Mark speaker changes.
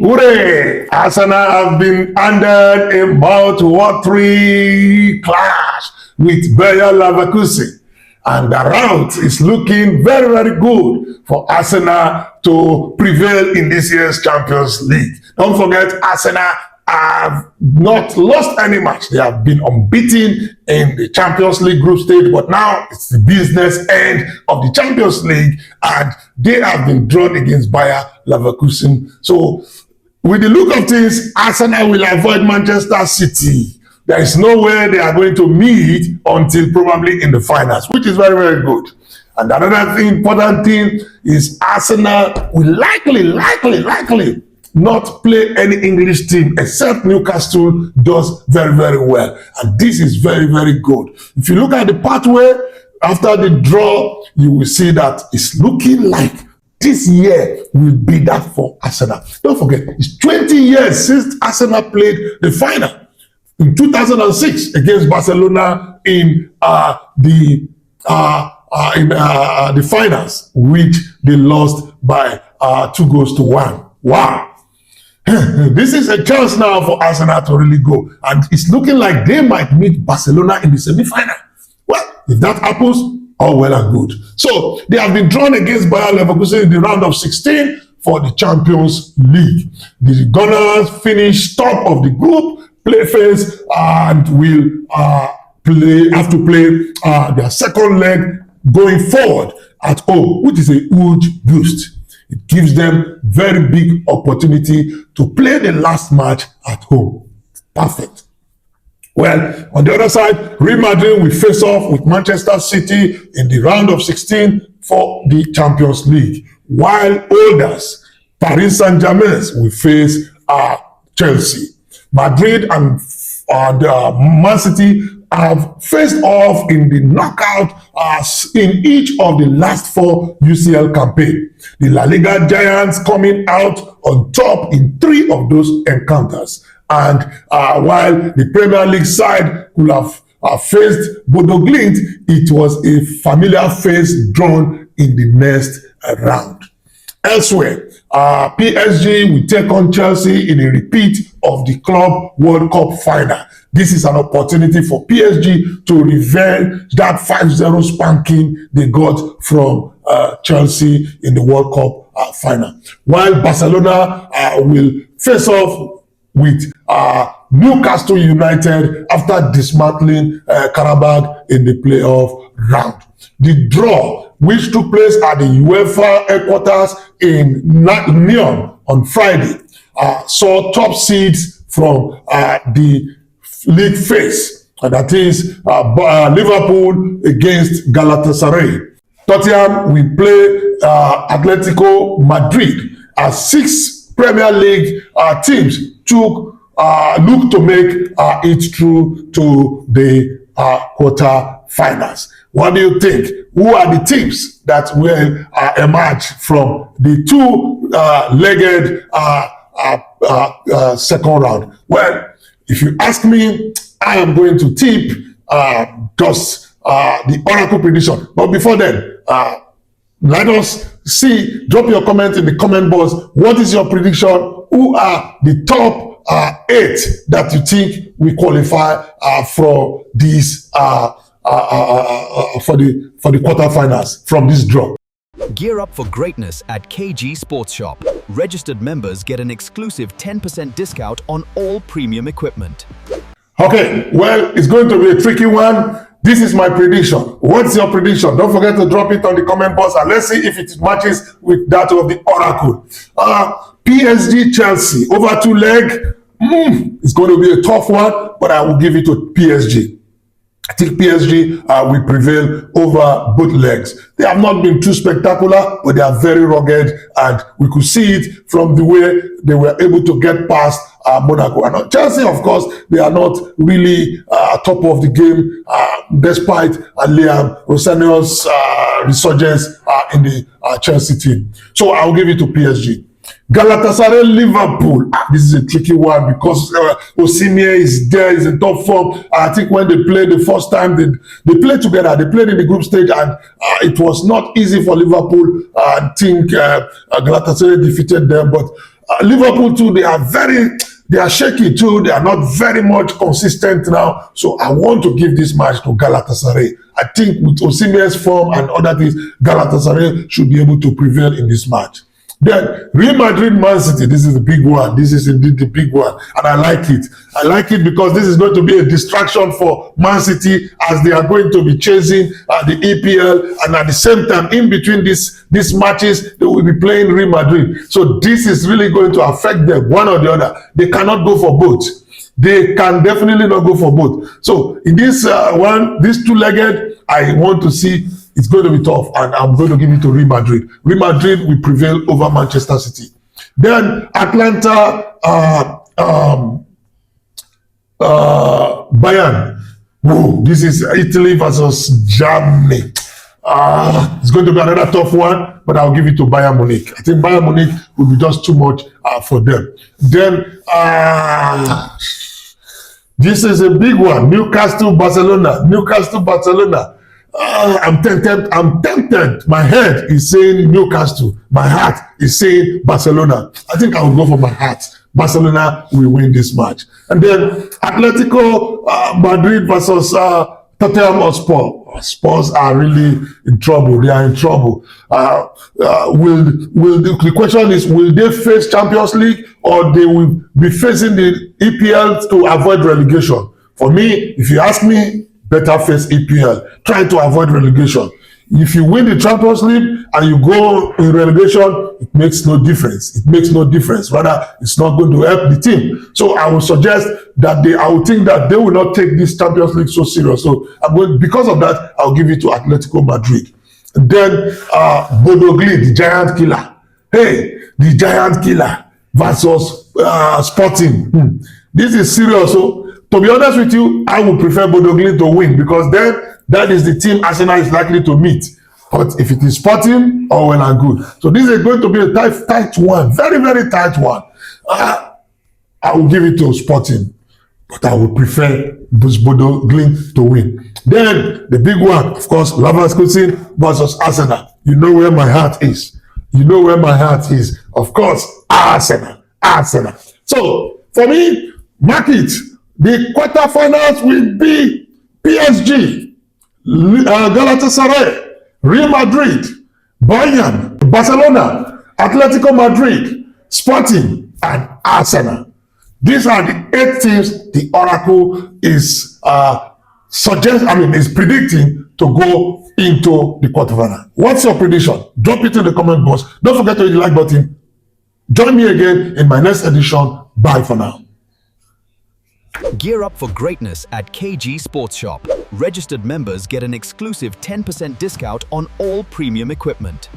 Speaker 1: Hooray! Arsenal have been handed a mouth-watering clash with Bayer Leverkusen. And the route is looking very, very good for Arsenal to prevail in this year's Champions League. Don't forget, Arsenal have not lost any match. They have been unbeaten in the Champions League group stage, but now it's the business end of the Champions League, and they have been drawn against Bayer Leverkusen. So, with the look of things, Arsenal will avoid Manchester City. There is no way they are going to meet until probably in the finals, which is very, very good. And another important thing is Arsenal will likely not play any English team except Newcastle does very, very well. And this is very, very good. If you look at the pathway after the draw, you will see that it's looking like this year will be that for Arsenal. Don't forget, it's 20 years since Arsenal played the final in 2006 against Barcelona in the finals, which they lost by 2-1. Wow. This is a chance now for Arsenal to really go. And it's looking like they might meet Barcelona in the semi-final. Well, if that happens, all well and good. So, they have been drawn against Bayer Leverkusen in the round of 16 for the Champions League. The Gunners finished top of the group, play first, and will have to play their second leg going forward at home, which is a huge boost. It gives them very big opportunity to play the last match at home. Perfect. Well, on the other side, Real Madrid will face off with Manchester City in the round of 16 for the Champions League, while holders Paris Saint-Germain will face Chelsea. Madrid and Man City have faced off in the knockout in each of the last 4 UCL campaigns. The La Liga giants coming out on top in 3 of those encounters. And while the Premier League side could have faced Bodo Glimt, it was a familiar face drawn in the next round. Elsewhere, PSG will take on Chelsea in a repeat of the Club World Cup final. This is an opportunity for PSG to revenge that 5-0 spanking they got from Chelsea in the World Cup final. While Barcelona will face off with Newcastle United after dismantling Karabakh in the playoff round. The draw, which took place at the UEFA headquarters in Nyon on Friday, saw top seeds from the league phase, and that is Liverpool against Galatasaray. Tottenham will play Atletico Madrid as 6 Premier League teams look to make it through to the quarter-finals. What do you think? Who are the teams that will emerge from the 2-legged second round? Well, if you ask me, I am going to tip just the Oracle prediction. But before then, let us see, drop your comment in the comment box. What is your prediction? Who are the top 8 that you think will qualify for these for the quarterfinals from this draw?
Speaker 2: Gear up for greatness at KG Sports Shop. Registered members get an exclusive 10% discount on all premium equipment. Okay, well, it's going to be a tricky one. This is my prediction. What's your prediction? Don't forget to drop it on the comment box and let's see if it matches with that of the Oracle. PSG Chelsea over 2 leg. It's going to be a tough one, but I will give it to PSG. I think PSG will prevail over both legs. They have not been too spectacular, but they are very rugged, and we could see it from the way they were able to get past Monaco. And Chelsea, of course, they are not really top of the game, despite Liam Rosselló's resurgence in the Chelsea team. So I'll give it to PSG. Galatasaray Liverpool. This is a tricky one because Osimhen is there, is in top form. I think when they played the first time, they played together. They played in the group stage, and it was not easy for Liverpool. I think Galatasaray defeated them, but
Speaker 1: Liverpool too, they are shaky too. They are not very much consistent now. So I want to give this match to Galatasaray. I think with Osimhen's form and other things, Galatasaray should be able to prevail in this match. Then Real Madrid, Man City, this is the big one. This is indeed the big one. And I like it. I like it because this is going to be a distraction for Man City as they are going to be chasing the EPL. And at the same time, in between these matches, they will be playing Real Madrid. So this is really going to affect them, one or the other. They cannot go for both. They can definitely not go for both. So in this this two-legged, I want to see. It's going to be tough, and I'm going to give it to Real Madrid. Real Madrid will prevail over Manchester City. Then Atlanta, Bayern. Whoa, this is Italy versus Germany. It's going to be another tough one, but I'll give it to Bayern Munich. I think Bayern Munich will be just too much for them. Then this is a big one. Newcastle, Barcelona. Newcastle, Barcelona. I'm tempted. My head is saying Newcastle. My heart is saying Barcelona. I think I will go for my heart. Barcelona will win this match. And then Atletico Madrid versus Tottenham Hotspur. Spurs are really in trouble. They are in trouble. The question is, will they face Champions League or they will be facing the EPL to avoid relegation? For me, if you ask me, better face EPL. Try to avoid relegation. If you win the Champions League and you go in relegation, it makes no difference. It makes no difference. Rather, it's not going to help the team. So I would suggest that I would think that they will not take this Champions League so serious. So because of that, I'll give it to Atletico Madrid. And then Bodo Glimt, the giant killer. Hey, the giant killer versus Sporting. This is serious. So to be honest with you, I would prefer Bodo Glimt to win because then that is the team Arsenal is likely to meet. But if it is Sporting, all well and good. So this is going to be a tight one. Very, very tight one. I will give it to Sporting. But I would prefer Bodo Glimt to win. Then the big one, of course, Leverkusen versus Arsenal. You know where my heart is. You know where my heart is. Of course, Arsenal. Arsenal. So for me, mark it. The quarterfinals will be PSG, Galatasaray, Real Madrid, Bayern, Barcelona, Atletico Madrid, Sporting, and Arsenal. These are the 8 teams the Oracle is predicting to go into the quarterfinal. What's your prediction? Drop it in the comment box. Don't forget to hit the like button. Join me again in my next edition. Bye for now.
Speaker 2: Gear up for greatness at KG Sports Shop. Registered members get an exclusive 10% discount on all premium equipment.